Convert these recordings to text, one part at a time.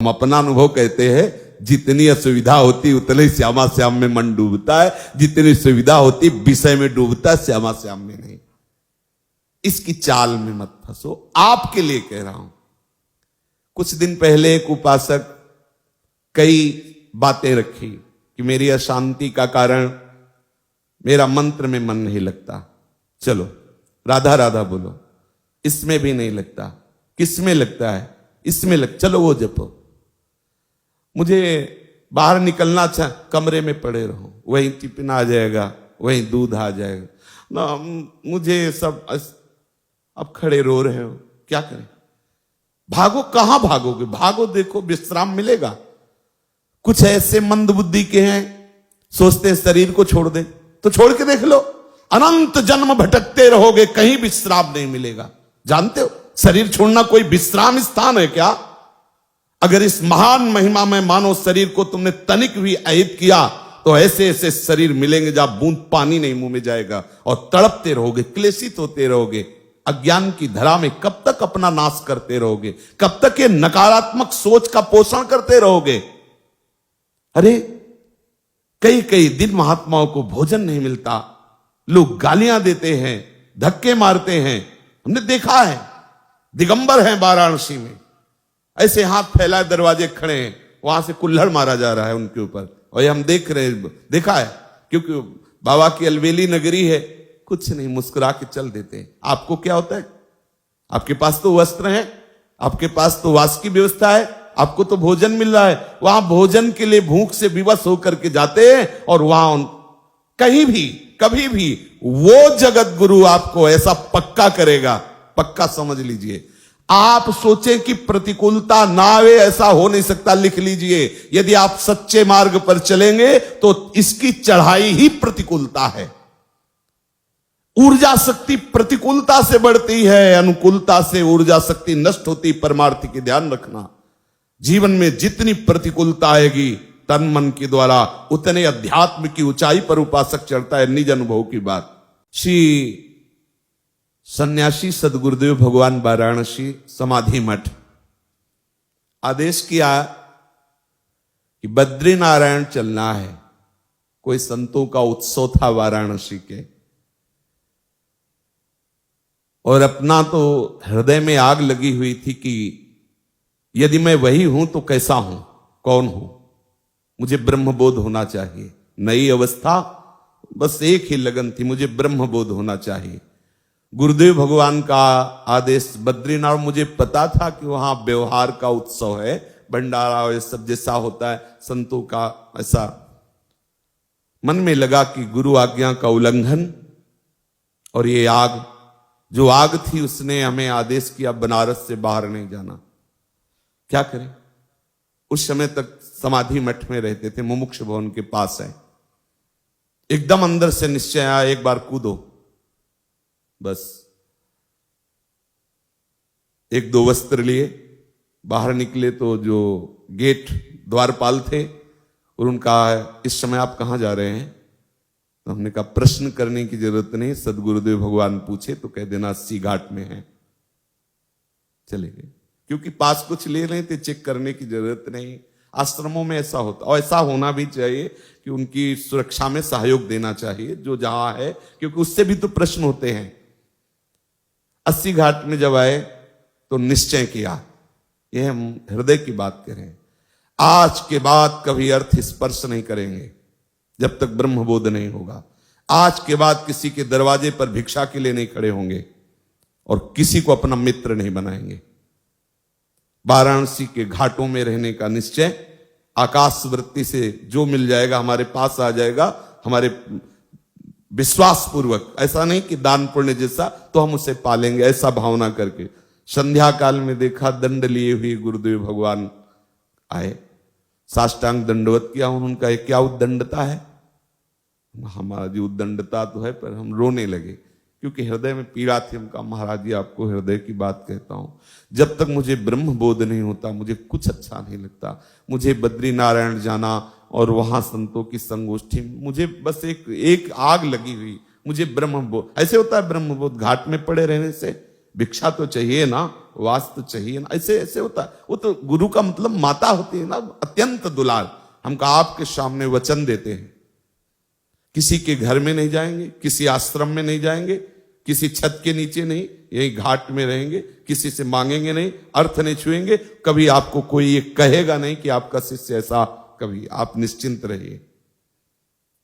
हम अपना अनुभव कहते हैं, जितनी असुविधा होती उतने श्यामा श्याम में मन डूबता है, जितनी सुविधा होती विषय में डूबता है, श्यामा श्याम में नहीं। इसकी चाल में मत फंसो, आपके लिए कह रहा हूं। कुछ दिन पहले एक उपासक कई बातें रखी कि मेरी अशांति का कारण मेरा मंत्र में मन नहीं लगता। चलो राधा राधा बोलो, इसमें भी नहीं लगता। किसमें लगता है? इसमें चलो वो जपो। मुझे बाहर निकलना अच्छा, कमरे में पड़े रहो, वहीं टिफिन आ जाएगा, वहीं दूध आ जाएगा ना, मुझे सब अब खड़े रो रहे हो, क्या करें? भागो, कहां भागोगे? भागो, देखो विश्राम मिलेगा। कुछ ऐसे मंद बुद्धि के हैं, सोचते हैं शरीर को छोड़ दे, तो छोड़ के देख लो, अनंत जन्म भटकते रहोगे, कहीं विश्राम नहीं मिलेगा। जानते हो शरीर छोड़ना कोई विश्राम स्थान है क्या? अगर इस महान महिमा में मानो शरीर को तुमने तनिक भी अहित किया तो ऐसे ऐसे शरीर मिलेंगे जहां बूंद पानी नहीं मुंह में जाएगा और तड़पते रहोगे, क्लेशित होते रहोगे। अज्ञान की धरा में कब तक अपना नाश करते रहोगे? कब तक ये नकारात्मक सोच का पोषण करते रहोगे? अरे कई कई दिन महात्माओं को भोजन नहीं मिलता, लोग गालियां देते हैं, धक्के मारते हैं। हमने देखा है, दिगंबर हैं वाराणसी में, ऐसे हाथ फैलाए दरवाजे खड़े हैं, वहां से कुल्हड़ मारा जा रहा है उनके ऊपर, और ये हम देख रहे हैं, देखा है, क्योंकि बाबा की अलवेली नगरी है, कुछ नहीं, मुस्कुरा के चल देते हैं। आपको क्या होता है? आपके पास तो वस्त्र है, आपके पास तो वास की व्यवस्था है, आपको तो भोजन मिल रहा है, वहां भोजन के लिए भूख से विवश होकर के जाते हैं, और वहां कहीं भी कभी भी वो जगत गुरु आपको ऐसा पक्का करेगा, पक्का समझ लीजिए। आप सोचें कि प्रतिकूलता ना आवे, ऐसा हो नहीं सकता, लिख लीजिए। यदि आप सच्चे मार्ग पर चलेंगे तो इसकी चढ़ाई ही प्रतिकूलता है। ऊर्जा शक्ति प्रतिकूलता से बढ़ती है, अनुकूलता से ऊर्जा शक्ति नष्ट होती। परमार्थ की ध्यान रखना, जीवन में जितनी प्रतिकूलता आएगी तन मन के द्वारा उतने अध्यात्म की ऊंचाई पर उपासक चढ़ता है। निज अनुभव की बात। श्री सन्यासी सदगुरुदेव भगवान वाराणसी समाधि मठ आदेश किया कि बद्रीनारायण चलना है। कोई संतों का उत्सव था वाराणसी के, और अपना तो हृदय में आग लगी हुई थी कि यदि मैं वही हूं तो कैसा हूं, कौन हूं? मुझे ब्रह्मबोध होना चाहिए। नई अवस्था, बस एक ही लगन थी, मुझे ब्रह्मबोध होना चाहिए। गुरुदेव भगवान का आदेश बद्रीनाथ, मुझे पता था कि वहां व्यवहार का उत्सव है, भंडारा और सब जैसा होता है संतों का, ऐसा मन में लगा कि गुरु आज्ञा का उल्लंघन। और ये आग, जो आग थी, उसने हमें आदेश किया बनारस से बाहर नहीं जाना। क्या करें? उस समय तक समाधि मठ में रहते थे, मुमुक्ष भवन के पास है। एकदम अंदर से निश्चय आया, एक बार कूदो। बस एक दो वस्त्र लिए बाहर निकले तो जो गेट द्वारपाल थे, और उनका इस समय आप कहां जा रहे हैं? तो हमने कहा प्रश्न करने की जरूरत नहीं, सदगुरुदेव भगवान पूछे तो कह देना 80 घाट में है। चले गए, क्योंकि पास कुछ ले रहे थे, चेक करने की जरूरत नहीं। आश्रमों में ऐसा होता, और ऐसा होना भी चाहिए कि उनकी सुरक्षा में सहयोग देना चाहिए जो जहां है, क्योंकि उससे भी तो प्रश्न होते हैं। 80 घाट में जब आए तो निश्चय किया, यह हम हृदय की बात करें, आज के बाद कभी अर्थ स्पर्श नहीं करेंगे जब तक ब्रह्मबोध नहीं होगा। आज के बाद किसी के दरवाजे पर भिक्षा के लिए नहीं खड़े होंगे, और किसी को अपना मित्र नहीं बनाएंगे। वाराणसी के घाटों में रहने का निश्चय, आकाश वृत्ति से जो मिल जाएगा हमारे पास आ जाएगा, हमारे विश्वास पूर्वक, ऐसा नहीं कि दान पुण्य जैसा तो हम उसे पालेंगे, ऐसा भावना करके। संध्या काल में देखा, दंड लिए हुए गुरुदेव भगवान आए, साष्टांग दंडवत किया। उनका क्या उद्दंडता है? हमारी उद्दंडता तो है, पर हम रोने लगे क्योंकि हृदय में पीड़ा थी। हम कहा महाराज जी, आपको हृदय की बात कहता हूं, जब तक मुझे ब्रह्म बोध नहीं होता मुझे कुछ अच्छा नहीं लगता। मुझे बद्री नारायण जाना और वहां संतों की संगोष्ठी, मुझे बस एक आग लगी हुई, मुझे ब्रह्म बोध। ऐसे होता है ब्रह्म बोध घाट में पड़े रहने से, भिक्षा तो चाहिए ना, वास तो चाहिए ना, ऐसे ऐसे होता है। वो तो गुरु का मतलब माता होती है ना, अत्यंत दुलार। हम का आपके सामने वचन देते हैं, किसी के घर में नहीं जाएंगे, किसी आश्रम में नहीं जाएंगे, किसी छत के नीचे नहीं, यही घाट में रहेंगे, किसी से मांगेंगे नहीं, अर्थ नहीं छुएंगे, कभी आपको कोई ये कहेगा नहीं कि आपका शिष्य ऐसा, कभी आप निश्चिंत रहिए।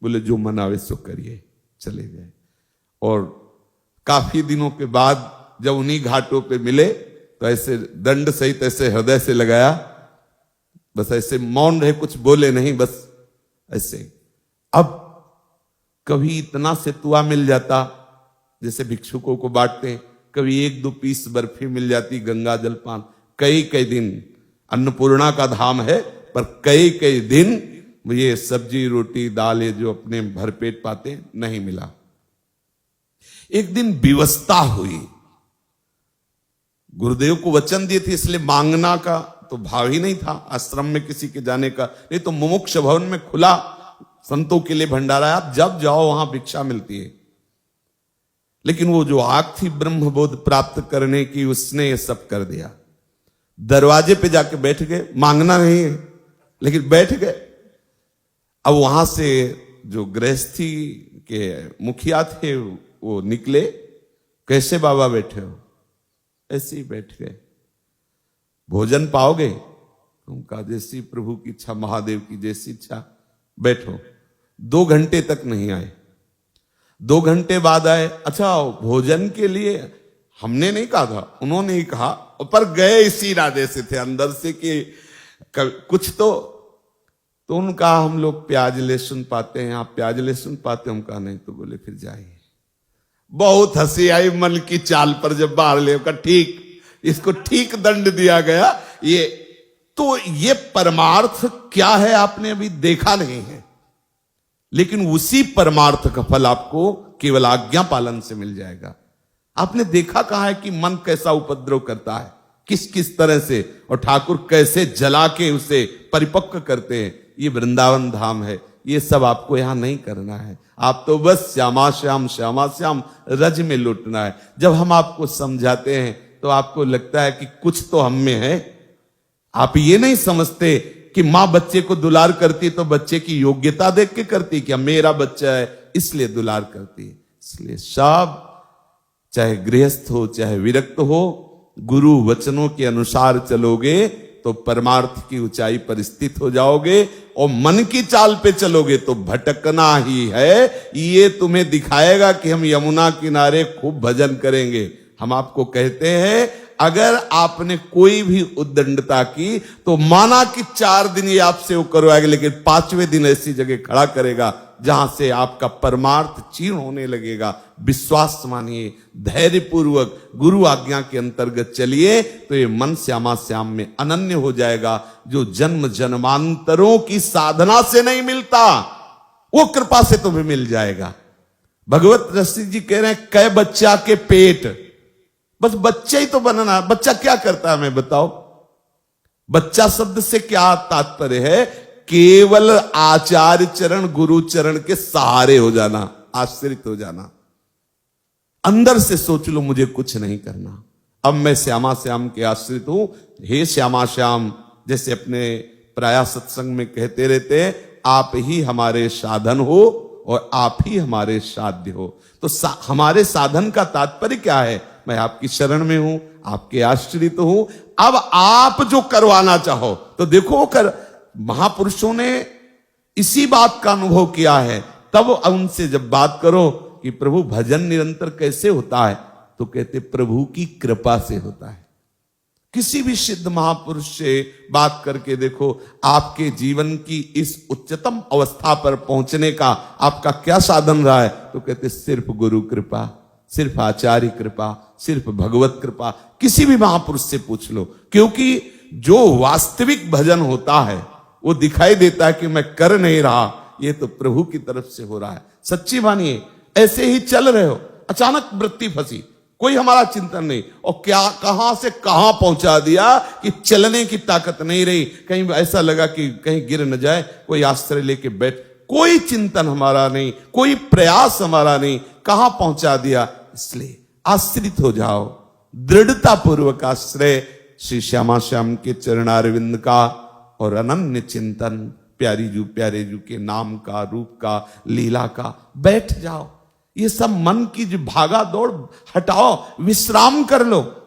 बोले जो मन आवे सो करिए, चले गए। और काफी दिनों के बाद जब उन्हीं घाटों पे मिले तो ऐसे दंड सहित ऐसे हृदय से लगाया, बस ऐसे मौन रहे, कुछ बोले नहीं, बस ऐसे। अब कभी इतना सेतुआ मिल जाता जैसे भिक्षुकों को बांटते हैं, कभी 1-2 पीस बर्फी मिल जाती, गंगा जलपान, कई कई दिन। अन्नपूर्णा का धाम है, पर कई कई दिन ये सब्जी रोटी दाल ये जो अपने भरपेट पाते नहीं मिला। एक दिन विवस्ता हुई, गुरुदेव को वचन दिए थे, इसलिए मांगना का तो भाव ही नहीं था आश्रम में किसी के जाने का, नहीं तो मुमुक्ष भवन में खुला संतों के लिए भंडारा, आप जब जाओ वहां भिक्षा मिलती है। लेकिन वो जो आग थी ब्रह्मबोध प्राप्त करने की, उसने ये सब कर दिया। दरवाजे पे जाके बैठ गए, मांगना नहीं है लेकिन बैठ गए। अब वहां से जो गृहस्थी के मुखिया थे वो निकले, कैसे बाबा बैठे हो? ऐसे ही बैठ गए। भोजन पाओगे? तुम कहा जैसी प्रभु की इच्छा, महादेव की जैसी इच्छा, बैठो। 2 घंटे तक नहीं आए। 2 घंटे बाद आए, अच्छा भोजन के लिए हमने नहीं कहा था, उन्होंने ही कहा, पर गए इसी इरादे से थे अंदर से कि कुछ तो उनका हम लोग प्याज लहसुन पाते हैं, आप प्याज लहसुन पाते हैं? हम कहा नहीं। तो बोले फिर जाइए। बहुत हंसी आई मन की चाल पर जब बाहर ले का, ठीक इसको ठीक दंड दिया गया। ये तो ये परमार्थ क्या है आपने अभी देखा नहीं है, लेकिन उसी परमार्थ का फल आपको केवल आज्ञा पालन से मिल जाएगा। आपने देखा कहा है कि मन कैसा उपद्रव करता है, किस किस तरह से, और ठाकुर कैसे जला के उसे परिपक्व करते हैं। ये वृंदावन धाम है, ये सब आपको यहां नहीं करना है। आप तो बस श्यामा श्याम श्यामा श्याम रज में लुटना है। जब हम आपको समझाते हैं तो आपको लगता है कि कुछ तो हम में है। आप ये नहीं समझते कि मां बच्चे को दुलार करती तो बच्चे की योग्यता देख के करती, क्या मेरा बच्चा है इसलिए दुलार करती है। इसलिए सब, चाहे गृहस्थ हो चाहे विरक्त हो, गुरु वचनों के अनुसार चलोगे तो परमार्थ की ऊंचाई पर स्थित हो जाओगे, और मन की चाल पे चलोगे तो भटकना ही है। ये तुम्हें दिखाएगा कि हम यमुना किनारे खूब भजन करेंगे। हम आपको कहते हैं, अगर आपने कोई भी उद्दंडता की तो माना कि 4 दिन ये आपसे वो करवाएगा, लेकिन 5वें दिन ऐसी जगह खड़ा करेगा जहां से आपका परमार्थ क्षीण होने लगेगा। विश्वास मानिए, धैर्यपूर्वक गुरु आज्ञा के अंतर्गत चलिए तो ये मन श्यामा श्याम में अनन्य हो जाएगा, जो जन्म जन्मांतरों की साधना से नहीं मिलता, वो कृपा से तुम्हें मिल जाएगा। भगवत रसिक जी कह रहे हैं, कै बच्चा के पेट, बस बच्चा ही तो बनना। बच्चा क्या करता है मैं बताओ? बच्चा शब्द से क्या तात्पर्य है? केवल आचार्य चरण गुरु चरण के सहारे हो जाना, आश्रित हो जाना। अंदर से सोच लो मुझे कुछ नहीं करना, अब मैं श्यामा श्याम के आश्रित हूं। हे श्यामा श्याम, जैसे अपने प्राय सत्संग में कहते रहते हैं, आप ही हमारे साधन हो और आप ही हमारे साध्य हो। तो हमारे साधन का तात्पर्य क्या है? मैं आपकी शरण में हूं, आपके आश्रित हूं। अब आप जो करवाना चाहो तो देखो वो कर। महापुरुषों ने इसी बात का अनुभव किया है। तब उनसे जब बात करो कि प्रभु भजन निरंतर कैसे होता है, तो कहते प्रभु की कृपा से होता है। किसी भी सिद्ध महापुरुष से बात करके देखो, आपके जीवन की इस उच्चतम अवस्था पर पहुंचने का आपका क्या साधन रहा है, तो कहते सिर्फ गुरु कृपा, सिर्फ आचार्य कृपा, सिर्फ भगवत कृपा। किसी भी महापुरुष से पूछ लो, क्योंकि जो वास्तविक भजन होता है वो दिखाई देता है कि मैं कर नहीं रहा, ये तो प्रभु की तरफ से हो रहा है। सच्ची मानिए, ऐसे ही चल रहे हो, अचानक वृत्ति फंसी, कोई हमारा चिंतन नहीं, और क्या कहां से कहां पहुंचा दिया कि चलने की ताकत नहीं रही। कहीं ऐसा लगा कि कहीं गिर न जाए, कोई आश्रय लेके बैठ, कोई चिंतन हमारा नहीं, कोई प्रयास हमारा नहीं, कहां पहुंचा दिया। इसलिए आश्रित हो जाओ, दृढ़ता पूर्वक आश्रय श्री श्यामा श्याम के चरणारविंद का और अनन्य चिंतन प्यारे जू के नाम का, रूप का, लीला का। बैठ जाओ, ये सब मन की जो भागा दौड़ हटाओ, विश्राम कर लो।